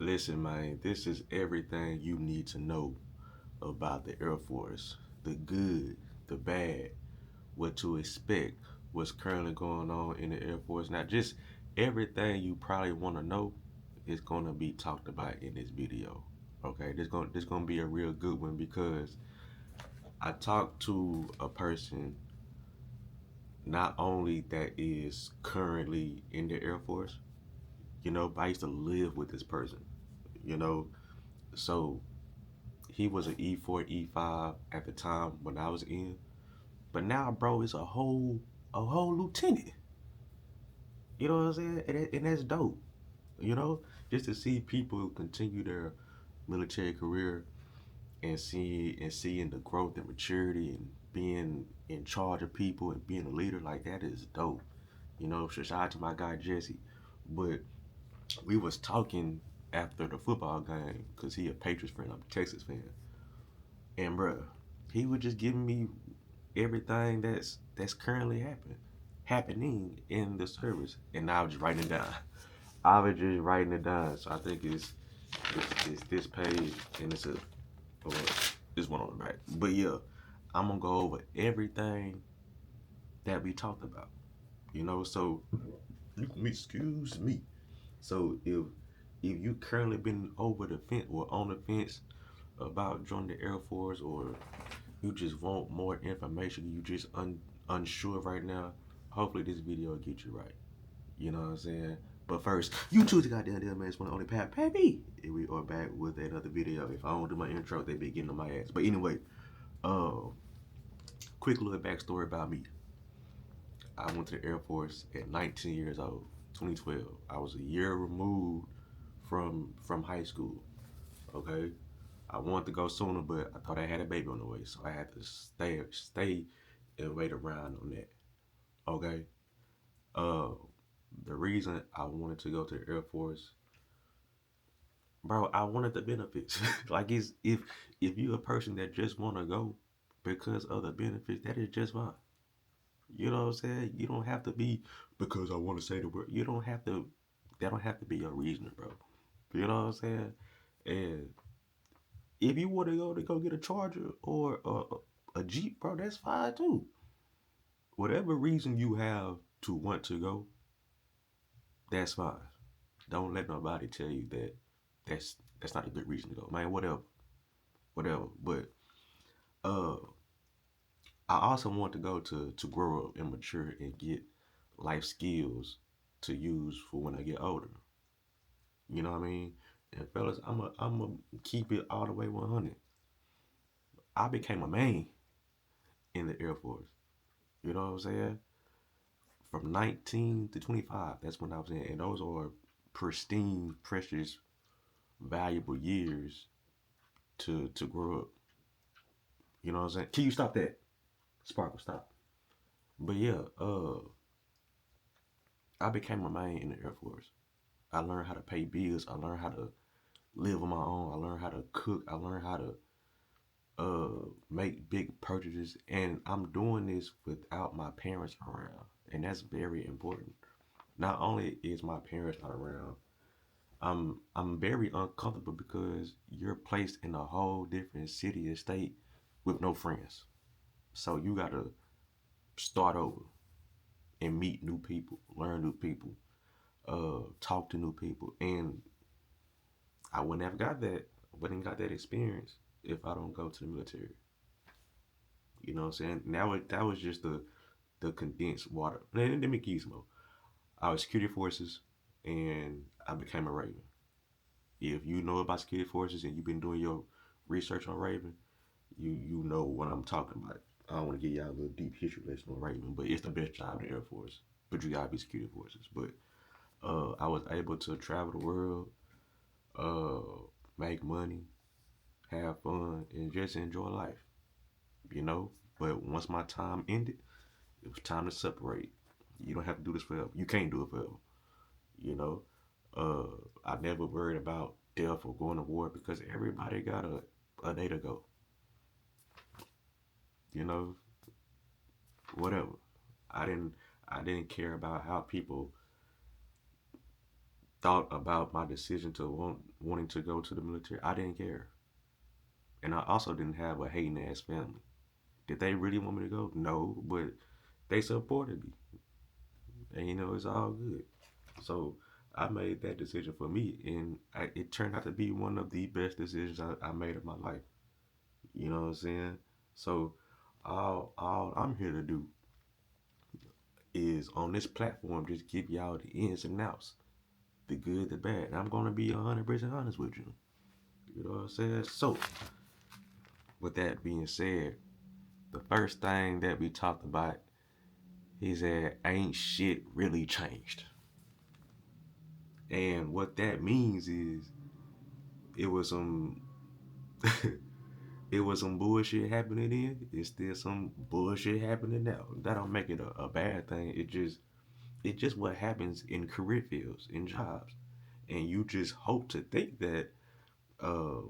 Listen, man, this is everything you need to know about the Air Force. The good, the bad, what to expect, what's currently going on in the Air Force. Now, just everything you probably want to know is going to be talked about in this video. Okay, this gonna be a real good one because I talked to a person not only that is currently in the Air Force, but I used to live with this person, you know. So he was an E4, E5 at the time when I was in. But now, bro, it's a whole lieutenant. You know what I'm saying? And that's dope. You know, just to see people continue their military career and seeing the growth and maturity and being in charge of people and being a leader like that is dope. So shout out to my guy Jesse. But we was talking after the football game because he a Patriots fan, I'm a Texas fan, and bro, he was just giving me everything that's currently happening in the service, and I was just writing it down. I was just writing it down. So I think it's this page, and well, this one on the back. But yeah, I'm gonna go over everything that we talked about. So excuse me. So if you currently been over the fence or on the fence about joining the Air Force, or you just want more information, you just unsure right now, hopefully this video will get you right. You know what I'm saying? But first, you choose the goddamn deal, man. It's one only Pat Pappy. And we are back with another video. If I don't do my intro, they be getting on my ass. But anyway, uh, quick little backstory about me. I went to the Air Force at 19 years old, 2012. I was a year removed from high school. Okay, I wanted to go sooner, but I thought I had a baby on the way, so I had to stay and wait around on that. Okay. Uh, the reason I wanted to go to the Air Force, bro, I wanted the benefits. Like it's if you're a person that just want to go because of the benefits, that is just fine. You know what I'm saying? You don't have to be because I want to say the word. You don't have to. That don't have to be your reason, bro. You know what I'm saying? And if you want to go get a Charger or a Jeep, bro, that's fine too. Whatever reason you have to want to go, that's fine. Don't let nobody tell you that that's not a good reason to go, man. Whatever. But uh, I also want to go to grow up and mature and get life skills to use for when I get older. You know what I mean? And fellas, I'm a keep it all the way 100. I became a man in the Air Force. You know what I'm saying? From 19 to 25, that's when I was in, and those are pristine, precious, valuable years to grow up. You know what I'm saying? Can you stop that? Sparkle, stop. But yeah, I became a man in the Air Force. I learned how to pay bills. I learned how to live on my own. I learned how to cook. I learned how to make big purchases, and I'm doing this without my parents around, and that's very important. Not only is my parents not around, I'm very uncomfortable because you're placed in a whole different city and state with no friends. So you gotta start over and meet new people, learn new people, talk to new people, and I wouldn't have got that. I wouldn't got that experience if I don't go to the military. You know what I'm saying? That was just the condensed water. Let me give you some more. I was security forces, and I became a Raven. If you know about security forces and you've been doing your research on Raven, you know what I'm talking about. I don't want to give y'all a little deep history lesson on Raven, but it's the best job in the Air Force. But you gotta be security forces. But I was able to travel the world, make money, have fun, and just enjoy life. You know. But once my time ended, it was time to separate. You don't have to do this forever. You can't do it forever. You know. I never worried about death or going to war because everybody got a day to go. You know, whatever. I didn't I didn't care about how people thought about my decision to wanting to go to the military, I didn't care. And I also didn't have a hating ass family. Did they really want me to go? No, but they supported me. And it's all good. So I made that decision for me, and it turned out to be one of the best decisions I made of my life. You know what I'm saying? So all I'm here to do is on this platform just give y'all the ins and outs, the good, the bad. And I'm gonna be 100% honest with you. You know what I'm saying? So with that being said, the first thing that we talked about is that ain't shit really changed. And what that means is it was some it was some bullshit happening then. It's still some bullshit happening now. That don't make it a bad thing. It's just what happens in career fields, in jobs. And you just hope to think that uh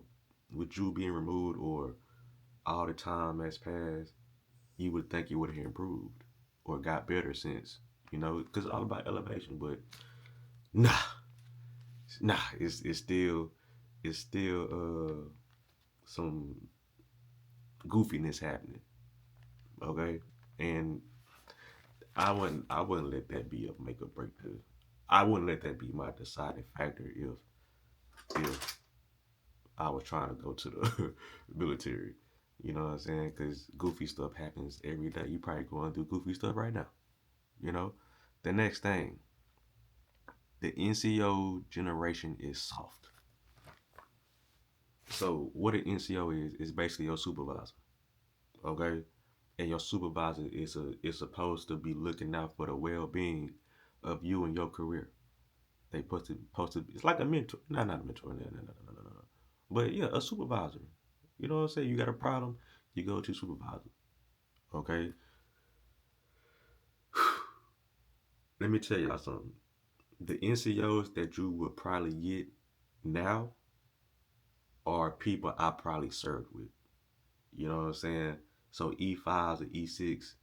with you being removed or all the time that's passed, you would think you would have improved or got better since, because it's all about elevation. But nah, nah, it's still some goofiness happening. Okay, and I wouldn't let that be a make or break. I wouldn't let that be my deciding factor if I was trying to go to the military. You know what I'm saying? Because goofy stuff happens every day. You probably going through goofy stuff right now. You know. The next thing, the NCO generation is soft. So what an NCO is basically your supervisor. Okay, and your supervisor is supposed to be looking out for the well being of you and your career. They posted. It's like a mentor. No, not a mentor. No, no, no, no, no, no, no. But yeah, a supervisor. You know what I'm saying? You got a problem, you go to supervisor. Okay. Let me tell y'all something. The NCOs that you would probably get now are people I probably served with. You know what I'm saying? So E5s or E6,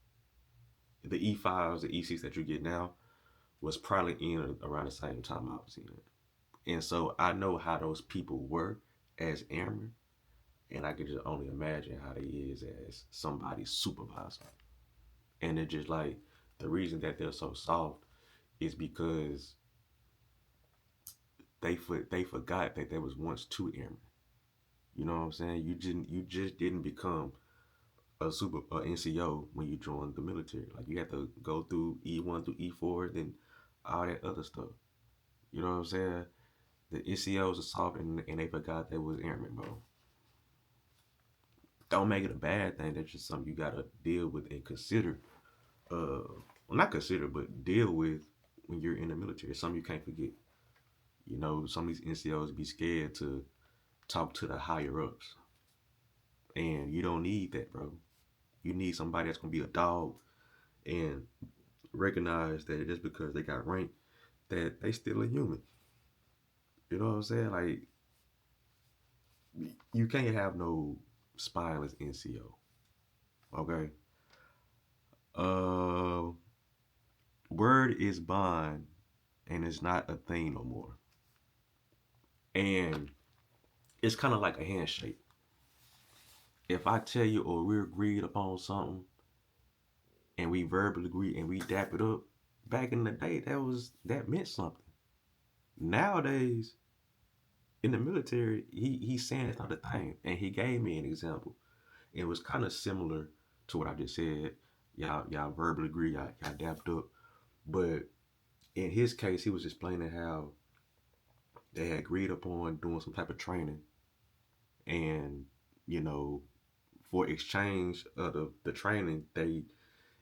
the E5s, the E6 that you get now was probably in around the same time I was in it. And so I know how those people were as airmen, and I can just only imagine how they is as somebody's supervisor. And they're just like the reason that they're so soft is because they forgot that there was once two airmen. You know what I'm saying? You just didn't become a NCO when you joined the military. Like you had to go through E1 through E4, then all that other stuff. You know what I'm saying? The NCOs are soft, and they forgot they was airmen, bro. Don't make it a bad thing. That's just something you gotta deal with and consider. Well, not consider, but deal with when you're in the military. It's something you can't forget. Some of these NCOs be scared to talk to the higher ups, and you don't need that, bro. You need somebody that's gonna be a dog and recognize that just because they got rank, that they still a human. You know what I'm saying? Like you can't have no spineless NCO. Okay. Uh, word is bond, and it's not a thing no more. And it's kind of like a handshake. If I tell you or we agreed upon something and we verbally agree and we dap it up, back in the day that meant something. Nowadays, in the military, he's saying it's not a thing. And he gave me an example. It was kind of similar to what I just said. Y'all verbally agree, y'all dapped up. But in his case, he was explaining how they had agreed upon doing some type of training, and you know, for exchange of the training,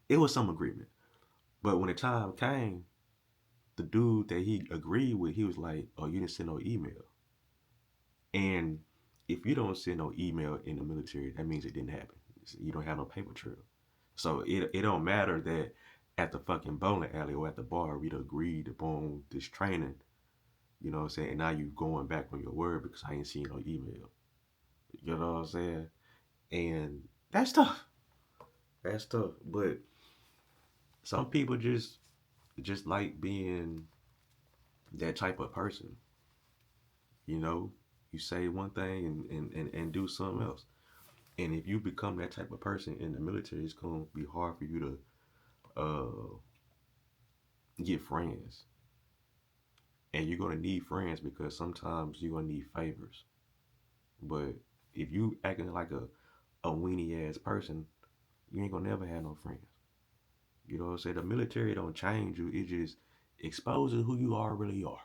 it was some agreement. But when the time came, the dude that he agreed with, he was like, "Oh, you didn't send no email." And if you don't send no email in the military, that means it didn't happen. You don't have no paper trail. So it don't matter that at the fucking bowling alley or at the bar we'd agreed upon this training. You know what I'm saying? And now you going back on your word because I ain't seen no email. You know what I'm saying? And that's tough. That's tough. But some people just like being that type of person. You know, you say one thing and do something else. And if you become that type of person in the military, it's gonna be hard for you to get friends. And you're gonna need friends because sometimes you're gonna need favors. But if you acting like a weenie ass person, you ain't gonna never have no friends. You know what I'm saying? The military don't change you. It just exposes who you really are.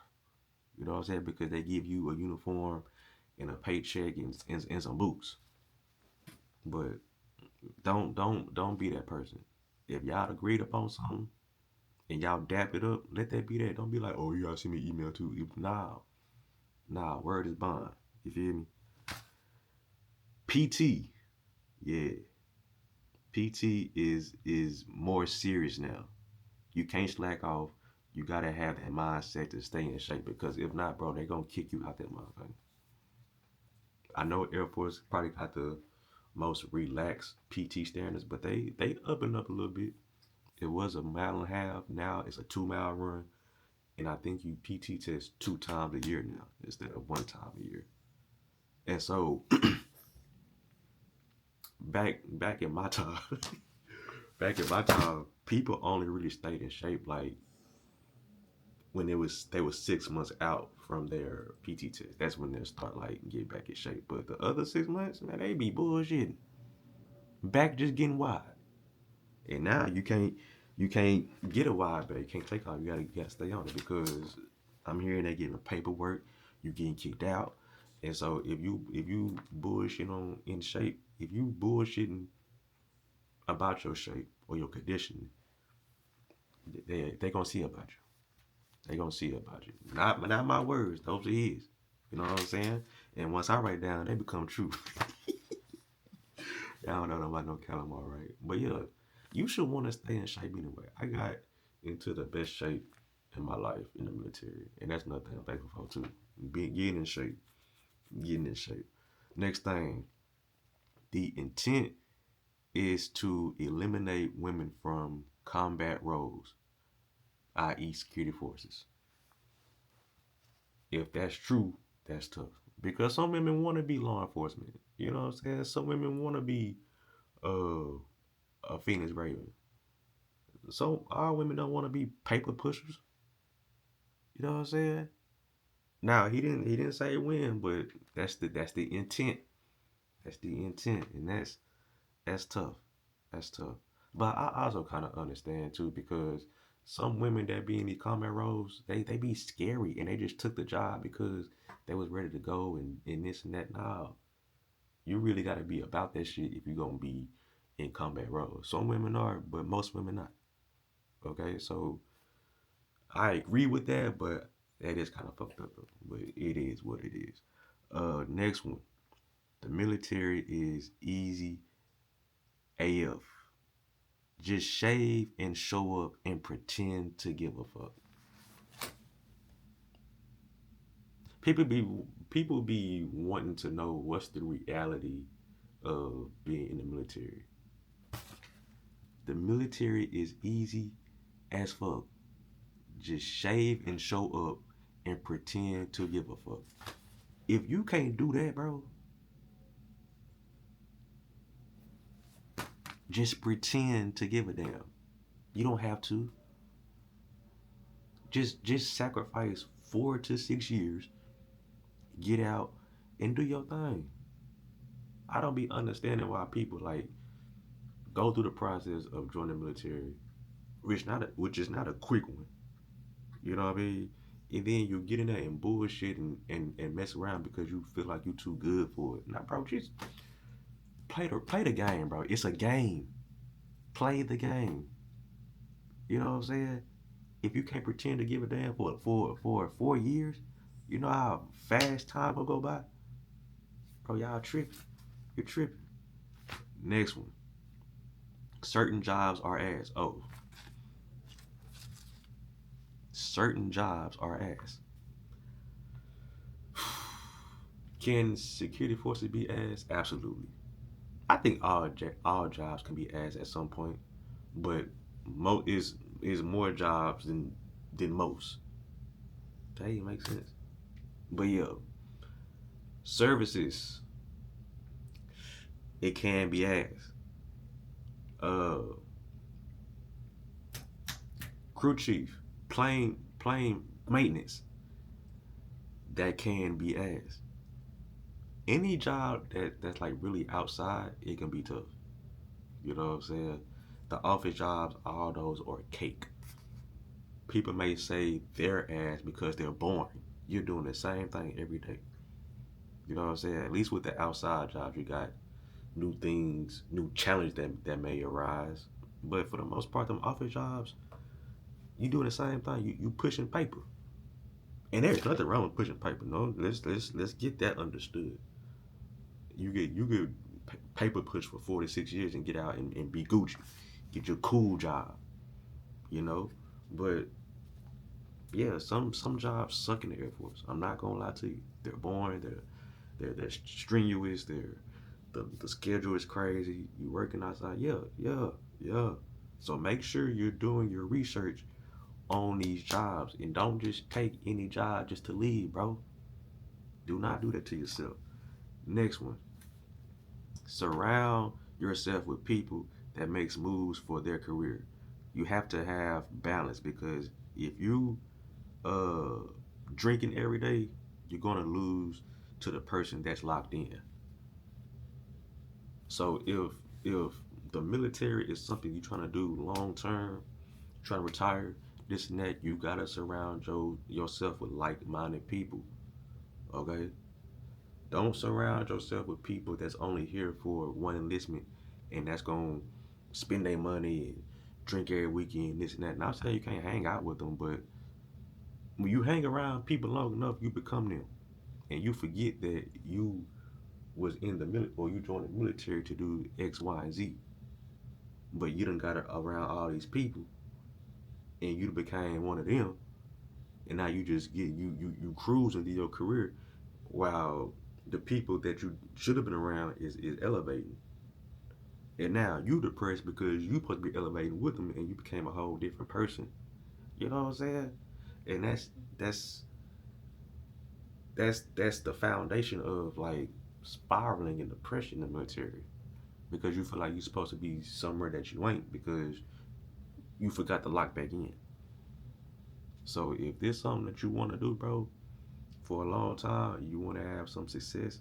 You know what I'm saying? Because they give you a uniform and a paycheck and some boots. But don't be that person. If y'all agreed upon something and y'all dap it up, let that be that. Don't be like, oh, you gotta send me email too. Nah, word is bond. You feel me? PT, yeah. PT is more serious now. You can't slack off. You gotta have that mindset to stay in shape because if not, bro, they gonna kick you out that motherfucker. I know Air Force probably got the most relaxed PT standards, but they up and up a little bit. It was a mile and a half. Now it's a 2 mile run, and I think you PT test 2 times a year now instead of 1 time a year. And so back in my time, back in my time, people only really stayed in shape like when they was 6 months out from their PT test. That's when they start like get back in shape. But the other 6 months, man, they be bullshitting. Back just getting wide. And now you can't get a wide back. You can't take off. You gotta stay on it because I'm hearing they getting paperwork. You getting kicked out. And so if you bullshit on in shape, if you bullshitting about your shape or your conditioning, they gonna see about you. They gonna see about you. Not my words. Those are his. You know what I'm saying? And once I write down, they become true. I don't know about no calamar, right? But yeah, you should want to stay in shape anyway. I got into the best shape in my life in the military, and that's nothing I'm thankful for too. Getting in shape, getting in shape. Next thing, the intent is to eliminate women from combat roles, i.e., security forces. If that's true, that's tough. Because some women want to be law enforcement. You know what I'm saying? Some women want to be uh, a Phoenix Raven. So all women don't want to be paper pushers. You know what I'm saying? Now he didn't say when, but that's the intent. That's the intent, and that's tough. That's tough. But I also kind of understand too because some women that be in these combat roles, they be scary and they just took the job because they was ready to go and this and that. Now you really got to be about that shit if you're gonna be in combat roles. Some women are, but most women not. Okay, so I agree with that, but that is kind of fucked up. But it is what it is. Next one. The military is easy AF. Just shave and show up and pretend to give a fuck. People be people be wanting to know what's the reality of being in the military. The military is easy as fuck. Just shave and show up and pretend to give a fuck. If you can't do that, bro, just pretend to give a damn. You don't have to. Just sacrifice 4 to 6 years, get out, and do your thing. I don't be understanding why people like go through the process of joining the military, which is not a quick one. You know what I mean? And then you get in there and bullshit and mess around because you feel like you too good for it. Now, bro, just play the game, bro. It's a game. Play the game. You know what I'm saying? If you can't pretend to give a damn for 4 years, you know how fast time will go by? Bro, y'all tripping. You're tripping. Next one. Certain jobs are ass. Oh, certain jobs are ass. Can security forces be ass? Absolutely. I think all jobs can be ass at some point, but is more jobs than most. That makes sense. But yeah, services, it can be asked. Uh, Crew chief, plane maintenance, that can be asked. Any job that's like really outside, it can be tough. You know what I'm saying? The office jobs, all those are cake. People may say their ass because they're boring. You're doing the same thing every day. You know what I'm saying? At least with the outside jobs, you got new things, new challenges that may arise. But for the most part, them office jobs, you doing the same thing. You pushing paper, and there's nothing wrong with pushing paper. No, let's get that understood. You get paper push for 4 to 6 years and get out and be Gucci, get your cool job. You know, but yeah, some jobs suck in the Air Force. I'm not gonna lie to you. They're boring. They're strenuous. The schedule is crazy. You working outside. Yeah. So make sure you're doing your research on these jobs and don't just take any job just to leave, bro. Do not do that to yourself. Next one. Surround yourself with people that makes moves for their career. You have to have balance because if you uh drinking every day, you're gonna lose to the person that's locked in. So if the military is something you're trying to do long term, trying to retire, this and that, you gotta surround yourself with like-minded people. Okay, don't surround yourself with people that's only here for one enlistment and that's gonna spend their money and drink every weekend, this and that. Not saying you can't hang out with them, but when you hang around people long enough, you become them, and you forget that you was in the military or you joined the military to do X, Y, and Z. But you done got around all these people, and you became one of them, and now you just get you cruising through your career while the people that you should have been around is elevating. And now you depressed because you supposed to be elevating with them, and you became a whole different person. You know what I'm saying? And that's that's the foundation of like spiraling in depression in the military because you feel like you're supposed to be somewhere that you ain't because you forgot to lock back in. So if this is something that you want to do, bro, for a long time, you want to have some success,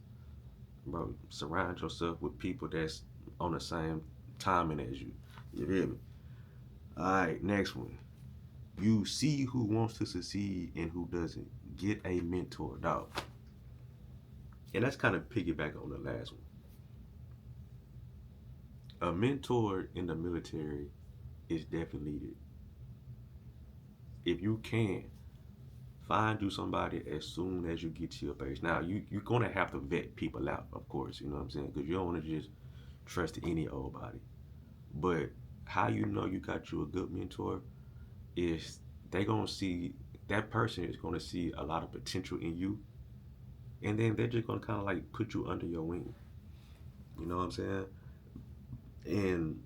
bro, surround yourself with people that's on the same timing as you. You hear me? All right, next one. You see who wants to succeed and who doesn't. Get a mentor, dog. And that's kind of piggyback on the last one. A mentor in the military is definitely needed. If you can, find you somebody as soon as you get to your base. Now, you're going to have to vet people out, of course, you know what I'm saying? Because you don't want to just trust any old body. But how you know you got you a good mentor is they going to see, that person is going to see a lot of potential in you. And then they're just going to kind of like put you under your wing. You know what I'm saying? And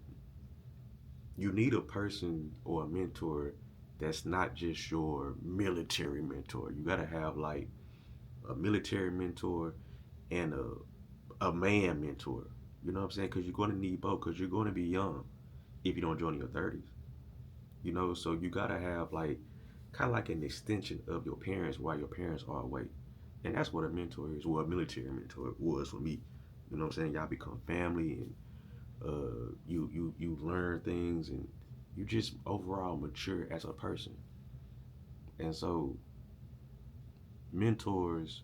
you need a person or a mentor that's not just your military mentor. You gotta have like a military mentor and a man mentor. You know what I'm saying? Because you're gonna need both. Because you're gonna be young if you don't join in your 30s. You know, so you gotta have like kind of like an extension of your parents while your parents are away. And that's what a mentor is. Well, a military mentor was for me. You know what I'm saying? Y'all become family and you learn things and you just overall mature as a person. And so mentors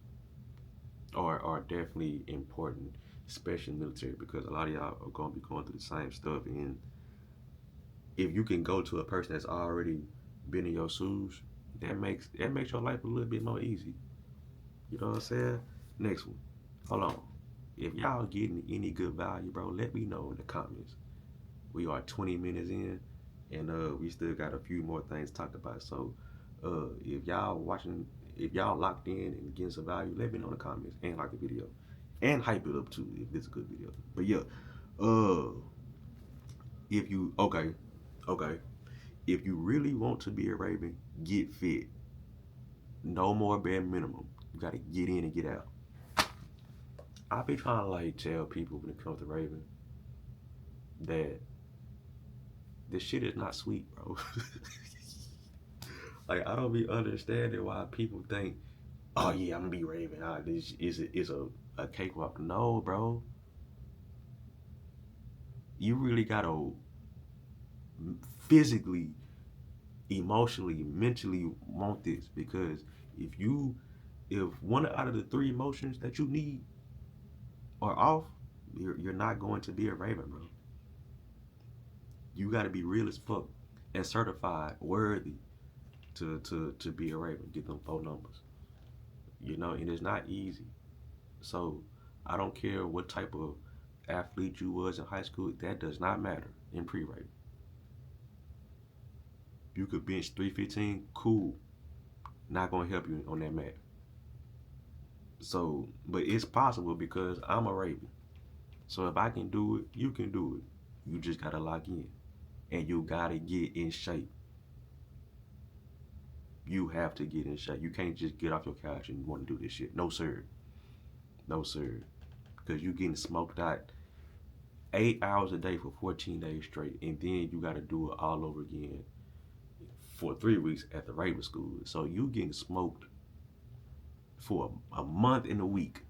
are definitely important, especially in the military, because a lot of y'all are gonna be going through the same stuff. And if you can go to a person that's already been in your shoes, that makes your life a little bit more easy. You know what I'm saying? Next one. Hold on. If y'all getting any good value, bro, let me know in the comments. We are 20 minutes in, and we still got a few more things to talk about. So, if y'all watching, if y'all locked in and getting some value, let me know in the comments and like the video, and hype it up too if this is a good video. But yeah, uh, if you okay, if you really want to be a Raven, get fit. No more bare minimum. You gotta get in and get out. I be trying to like tell people when it comes to Raven that this shit is not sweet, bro. Like I don't be understanding why people think, oh yeah, I'm gonna be Raven. This is a cakewalk. No, bro. You really gotta physically, emotionally, mentally want this because if you if one out of the three emotions that you need are off, you're not going to be a Raven, bro. You got to be real as fuck and certified, worthy to be a Raven. Get them four numbers, and it's not easy. So I don't care what type of athlete you was in high school. That does not matter in pre-Raven. You could bench 315, cool. Not gonna help you on that mat. So, but it's possible because I'm a Raven. So if I can do it, you can do it. You just gotta lock in, and you gotta get in shape. You have to get in shape. You can't just get off your couch and want to do this shit. No sir, no sir, because you getting smoked out 8 hours a day for 14 days straight, and then you gotta do it all over again for 3 weeks at the Raven school. So you getting smoked for a month and a week,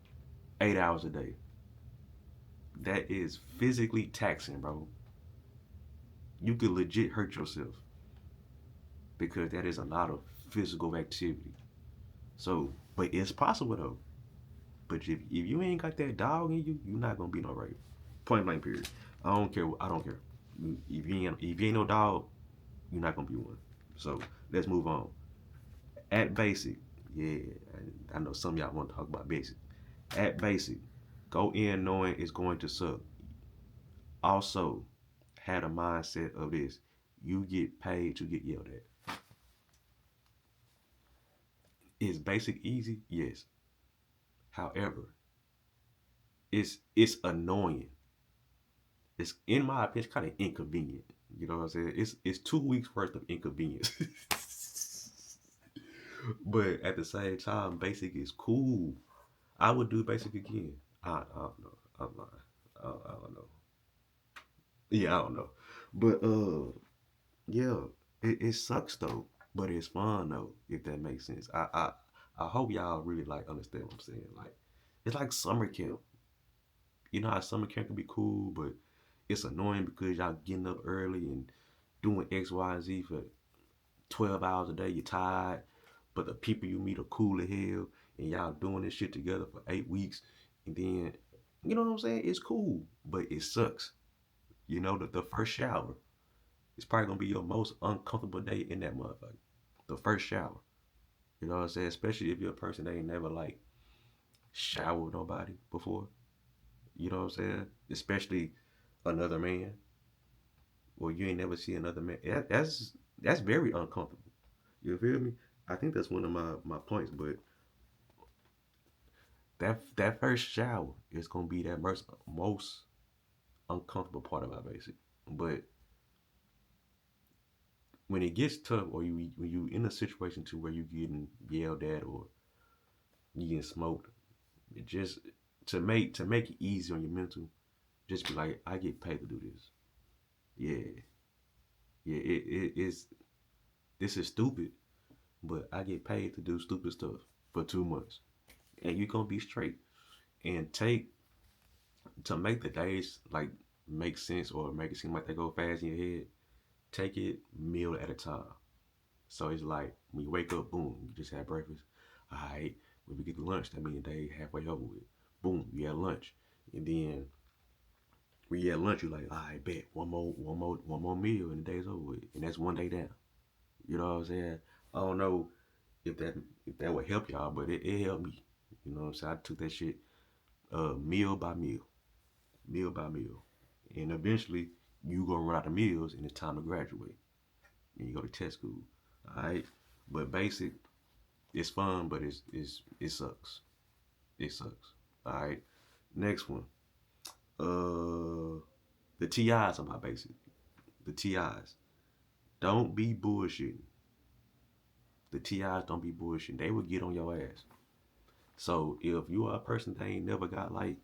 8 hours a day. That is physically taxing, bro. You could legit hurt yourself because that is a lot of physical activity. So, but it's possible though. But if you ain't got that dog in you, you're not gonna be no Raven. Point blank period. I don't care. I don't care. If you ain't no dog, you're not gonna be one. So let's move on. At basic, yeah, I know some of y'all want to talk about basic. At basic, go in knowing it's going to suck. Also, had a mindset of this. You get paid to get yelled at. Is basic easy? Yes. However, it's annoying. It's in my opinion, kind of inconvenient. You know what I'm saying? It's 2 weeks worth of inconvenience. But at the same time, basic is cool. I would do basic again. I don't know. I'm lying. I don't know. Yeah, I don't know. But yeah, it sucks though. But it's fun though, if that makes sense. I hope y'all really like understand what I'm saying. Like it's like summer camp. You know how summer camp can be cool, but it's annoying because y'all getting up early and doing X, Y, and Z for 12 hours a day. You're tired, but the people you meet are cool as hell, and y'all doing this shit together for 8 weeks, and then you know what I'm saying? It's cool, but it sucks. The first shower is probably gonna be your most uncomfortable day in that motherfucker. The first shower. You know what I'm saying? Especially if you're a person that ain't never like showered with nobody before. You know what I'm saying? Especially another man. Or you ain't never see another man. That's very uncomfortable. You feel me? I think that's one of my points. But that first shower is gonna be that most uncomfortable part of our basic. But when it gets tough, or when you in a situation to where you getting yelled at or you getting smoked, it just to make it easy on your mental, just be like, I get paid to do this. Yeah, yeah. It's this is stupid, but I get paid to do stupid stuff for 2 months, and you're gonna be straight. And take to make the days like make sense or make it seem like they go fast in your head. Take it meal at a time. So it's like when you wake up, boom, you just had breakfast. All right, when we get to lunch, that means the day halfway over with. Boom, you had lunch, and then when you had lunch, you're like, all right, bet one more meal, and the day's over with, and that's one day down. You know what I'm saying? I don't know if that would help y'all, but it helped me. You know what I'm saying? I took that shit meal by meal, meal by meal, and eventually you gonna run out of meals, and it's time to graduate, and you go to test school. All right, but basic, it's fun, but it sucks. It sucks. All right, next one. The TIs on my basic. The TIs. Don't be bullshitting. The TIs don't be bullshit. They will get on your ass. So if you are a person that ain't never got like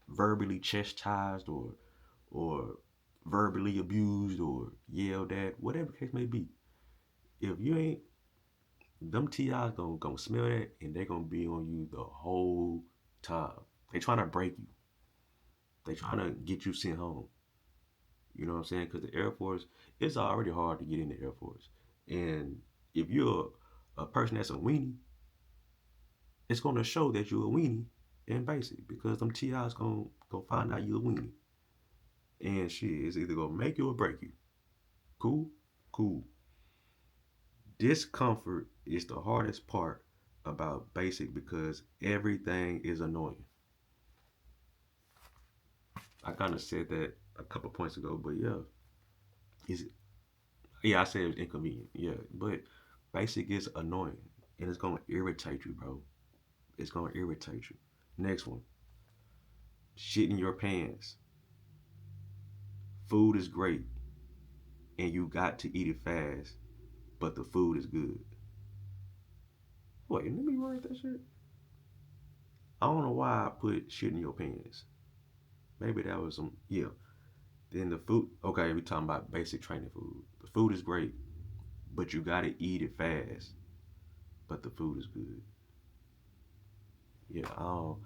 verbally chastised or verbally abused or yelled at, whatever the case may be, if you ain't, them TIs gonna smell that and they gonna be on you the whole time. They trying to break you. They trying to get you sent home. You know what I'm saying? Because the Air Force, it's already hard to get in the Air Force. And if you're a person that's a weenie, it's gonna show that you're a weenie in basic because them TIs gonna find out you're a weenie. And shit is either gonna make you or break you. Cool? Cool. Discomfort is the hardest part about basic because everything is annoying. I kind of said that a couple points ago, but yeah, is yeah, I said it was inconvenient. Yeah, but basic is annoying and it's gonna irritate you, bro. It's gonna irritate you. Next one, shit in your pants. Food is great and you got to eat it fast, but the food is good. Wait, let me write that shit. I don't know why I put shit in your pants. Maybe that was some yeah. Then the food. Okay, we talking about basic training food. The food is great, but you gotta eat it fast. But the food is good. Yeah, I don't,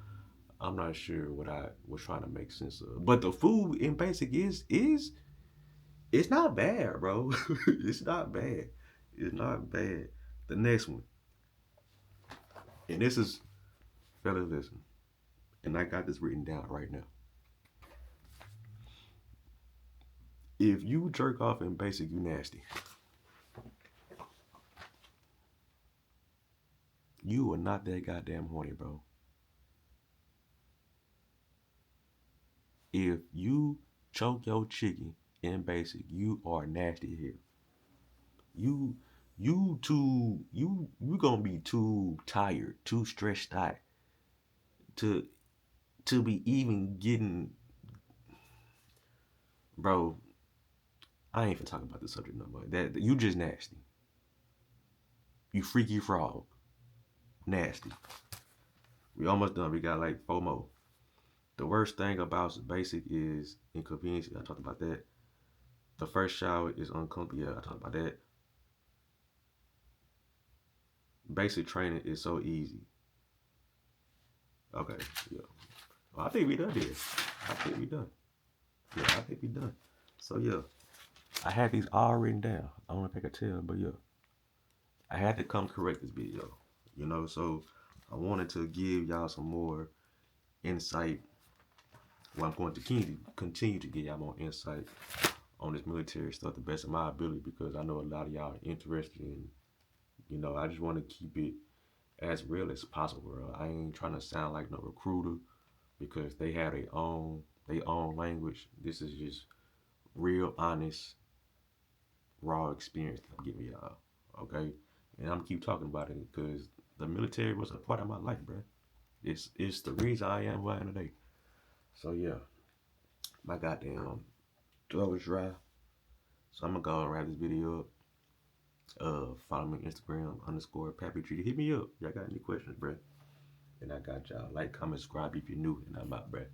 I'm not sure what I was trying to make sense of. But the food in basic is it's not bad, bro. It's not bad. It's not bad. The next one, and this is fellas, listen, and I got this written down right now. If you jerk off in basic, you nasty. You are not that goddamn horny, bro. If you choke your chicken in basic, you are nasty here. You you gonna be too tired, too stressed out to be even getting bro. I ain't even talking about the subject no more. That you just nasty. You freaky frog, nasty. We almost done. We got like four more. The worst thing about basic is inconvenience. I talked about that. The first shower is uncomfortable. Yeah, I talked about that. Basic training is so easy. Okay, yeah. Well, I think we done here. I think we done. Yeah, I think we done. So yeah, I had these all written down. I don't know if I could tell, but yeah, I had to come correct this video. You know, so I wanted to give y'all some more insight. Well, I'm going to continue to give y'all more insight on this military stuff the best of my ability because I know a lot of y'all are interested in. You know, I just want to keep it as real as possible, bro. I ain't trying to sound like no recruiter because they have their own language. This is just real, honest, raw experience that I'm giving y'all. Okay, and I'm gonna keep talking about it because the military was a part of my life, bro. It's the reason I am who I am today. So yeah, my goddamn throat is dry. So I'm gonna go and wrap this video up. Follow me on Instagram underscore Pappy Tree. Hit me up. Y'all got any questions, bruh? And I got y'all. Like, comment, subscribe if you're new, and I'm out, bruh.